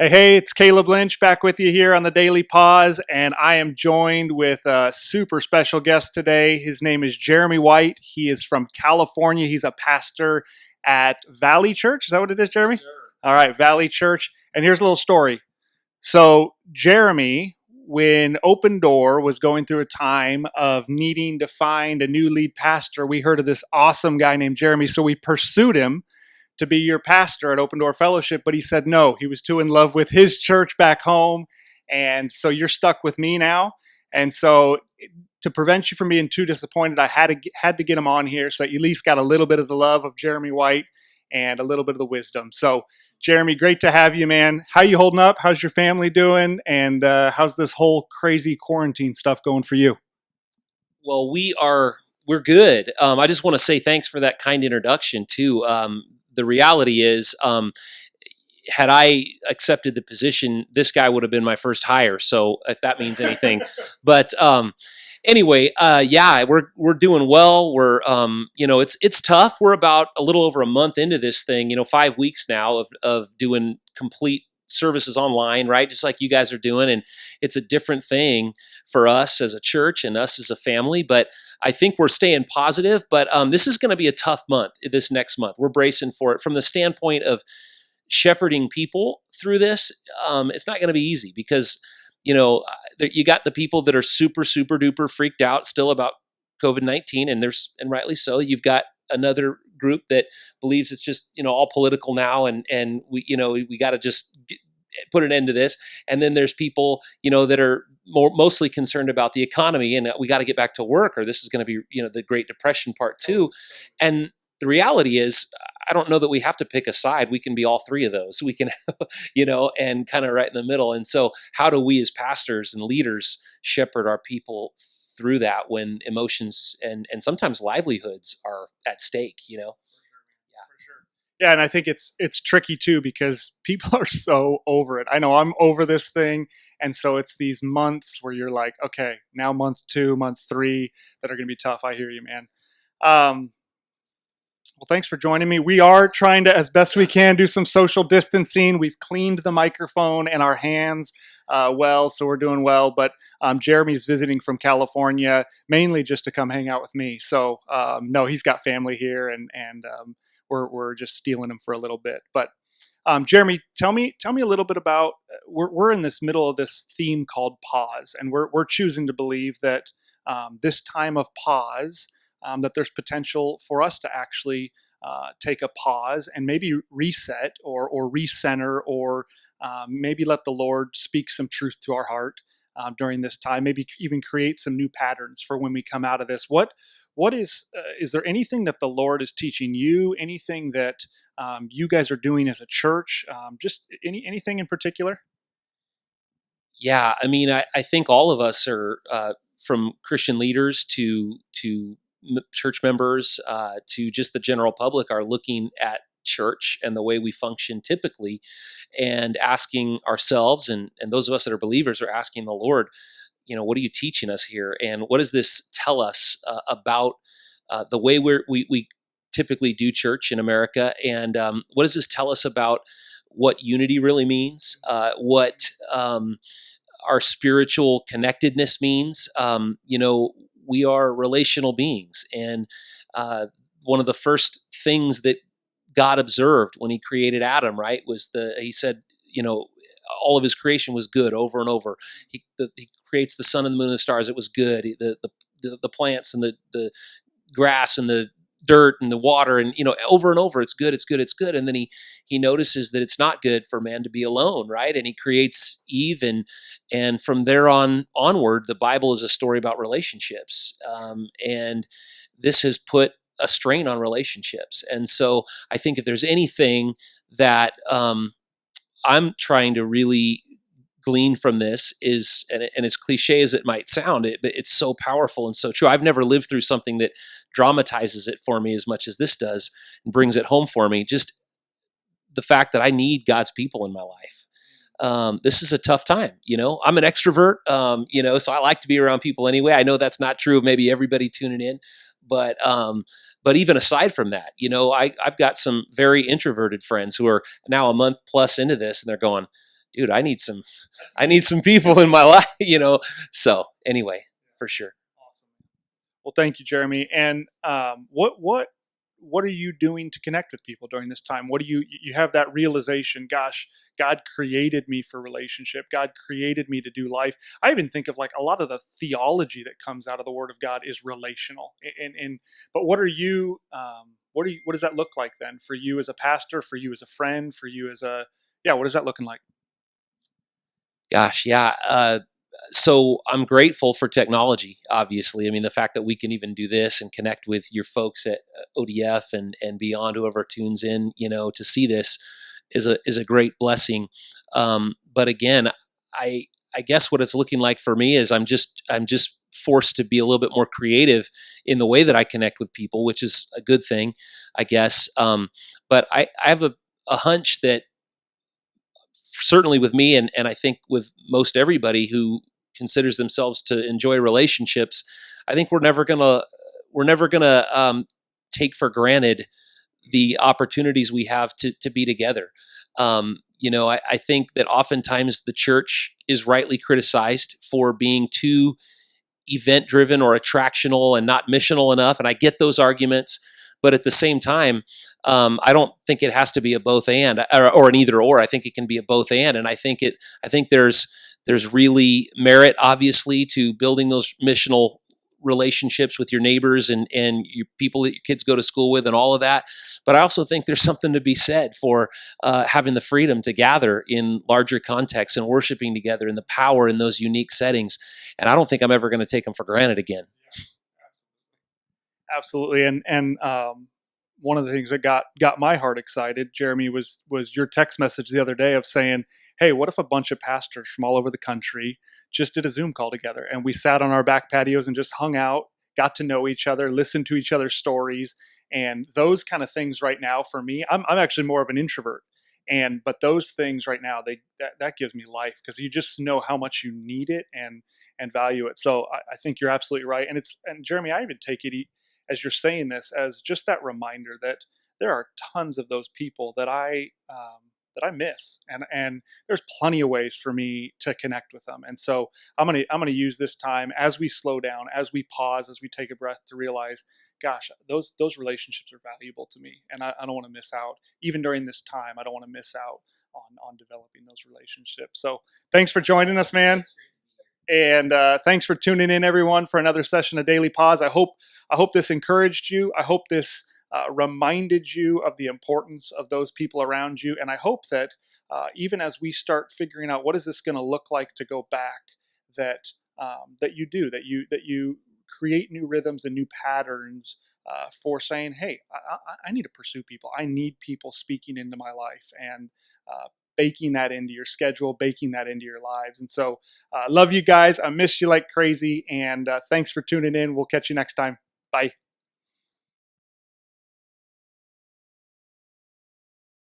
Hey, it's Caleb Lynch back with you here on the Daily Pause, and I am joined with a super special guest today. His name is Jeremy White. He is from California. He's a pastor at Valley Church. Is that what it is, Jeremy? Yes, sir. All right, Valley Church. And here's a little story. So, Jeremy, when Open Door was going through a time of needing to find a new lead pastor, we heard of this awesome guy named Jeremy. So, we pursued him to be your pastor at Open Door Fellowship, but he said no. He was too in love with his church back home. And so you're stuck with me now. And so to prevent you from being too disappointed, I had to get him on here so that you at least got a little bit of the love of Jeremy White and a little bit of the wisdom. So Jeremy, great to have you, man. How you holding up? How's your family doing? And how's this whole crazy quarantine stuff going for you? Well, we're good. I just want to say thanks for that kind introduction too. The reality is, had I accepted the position, this guy would have been my first hire. So if that means anything, but anyway, yeah, we're doing well. It's tough. We're about a little over a month into this thing. 5 weeks now of doing complete services online, right? Just like you guys are doing, and it's a different thing for us as a church and us as a family. But I think we're staying positive. But this is going to be a tough month. This next month, we're bracing for it from the standpoint of shepherding people through this. It's not going to be easy because you got the people that are super duper freaked out still about COVID-19, and rightly so. You've got another group that believes it's just all political now, and we got to just put an end to this. And then there's people that are mostly concerned about the economy, and we got to get back to work, or this is going to be the Great Depression part two. And the reality is, I don't know that we have to pick a side. We can be all three of those. We can, and kind of right in the middle. And so, how do we as pastors and leaders shepherd our people through that when emotions and sometimes livelihoods are at stake? Yeah, and I think it's tricky too because people are so over it. I know I'm over this thing, and so it's these months where you're like, okay, now month 2, month 3 that are going to be tough. I hear you, man. Well, thanks for joining me. We are trying to, as best we can, do some social distancing. We've cleaned the microphone and our hands well, so we're doing well. But Jeremy's visiting from California mainly just to come hang out with me. So no, he's got family here, and we're just stealing him for a little bit. But Jeremy, tell me a little bit about. We're in this middle of this theme called pause, and we're choosing to believe that this time of pause, that there's potential for us to actually take a pause and maybe reset or recenter or maybe let the Lord speak some truth to our heart during this time. Maybe even create some new patterns for when we come out of this. What is there anything that the Lord is teaching you? Anything that you guys are doing as a church? Just anything in particular? Yeah, I mean, I think all of us are from Christian leaders to church members to just the general public are looking at church and the way we function typically, and asking ourselves and those of us that are believers are asking the Lord, what are you teaching us here, and what does this tell us about the way we typically do church in America, and what does this tell us about what unity really means, what our spiritual connectedness means. We are relational beings, and one of the first things that God observed when He created Adam, right, was He said, all of His creation was good over and over. He creates the sun and the moon and the stars. It was good. The plants and the grass and the dirt and the water, and over and over, it's good, it's good, it's good. And then he notices that it's not good for man to be alone, right? And he creates Eve, and from there onward, the Bible is a story about relationships, and this has put a strain on relationships. And so I think if there's anything that I'm trying to really glean from this is, and as cliche as it might sound, it's so powerful and so true. I've never lived through something that dramatizes it for me as much as this does and brings it home for me. Just the fact that I need God's people in my life. This is a tough time. I'm an extrovert, so I like to be around people anyway. I know that's not true of maybe everybody tuning in, but even aside from that, I've got some very introverted friends who are now a month plus into this, and they're going, dude, I need some people in my life, you know. So anyway, for sure. Awesome. Well, thank you, Jeremy. And what are you doing to connect with people during this time? What do you have that realization? Gosh, God created me for relationship. God created me to do life. I even think of like a lot of the theology that comes out of the Word of God is relational. And but what are you? What does that look like then for you as a pastor? For you as a friend? For you as a yeah? What is that looking like? Gosh, yeah. So I'm grateful for technology. Obviously, I mean the fact that we can even do this and connect with your folks at ODF and beyond, whoever tunes in, you know, to see this is a great blessing. But again, I I guess what it's looking like for me is I'm just forced to be a little bit more creative in the way that I connect with people, which is a good thing, I guess. But I have a hunch that certainly with me and I think with most everybody who considers themselves to enjoy relationships, I think we're never gonna take for granted the opportunities we have to be together. You know, I think that oftentimes the church is rightly criticized for being too event driven or attractional and not missional enough. And I get those arguments, but at the same time, I don't think it has to be a both and or an either or. I think it can be a both and. And I think there's really merit, obviously, to building those missional relationships with your neighbors and your people that your kids go to school with and all of that. But I also think there's something to be said for having the freedom to gather in larger contexts and worshiping together and the power in those unique settings. And I don't think I'm ever going to take them for granted again. Absolutely. And one of the things that got my heart excited, Jeremy, was your text message the other day of saying, "Hey, what if a bunch of pastors from all over the country just did a Zoom call together and we sat on our back patios and just hung out, got to know each other, listened to each other's stories, and those kind of things." Right now, for me, I'm actually more of an introvert, and but those things right now, that gives me life because you just know how much you need it and value it. So I think you're absolutely right. And Jeremy, I even take it as you're saying this as just that reminder that there are tons of those people that I miss, and there's plenty of ways for me to connect with them. And so I'm gonna use this time as we slow down, as we pause, as we take a breath to realize, gosh, those relationships are valuable to me, and I don't want to miss out. Even during this time, I don't want to miss out on developing those relationships. So thanks for joining us, man. And thanks for tuning in, everyone, for another session of Daily Pause. I hope this encouraged you. I hope this reminded you of the importance of those people around you. And I hope that even as we start figuring out what is this going to look like to go back, that that you create new rhythms and new patterns for saying, "Hey, I need to pursue people. I need people speaking into my life and." Baking that into your schedule, baking that into your lives. And so, love you guys. I miss you like crazy. And thanks for tuning in. We'll catch you next time. Bye.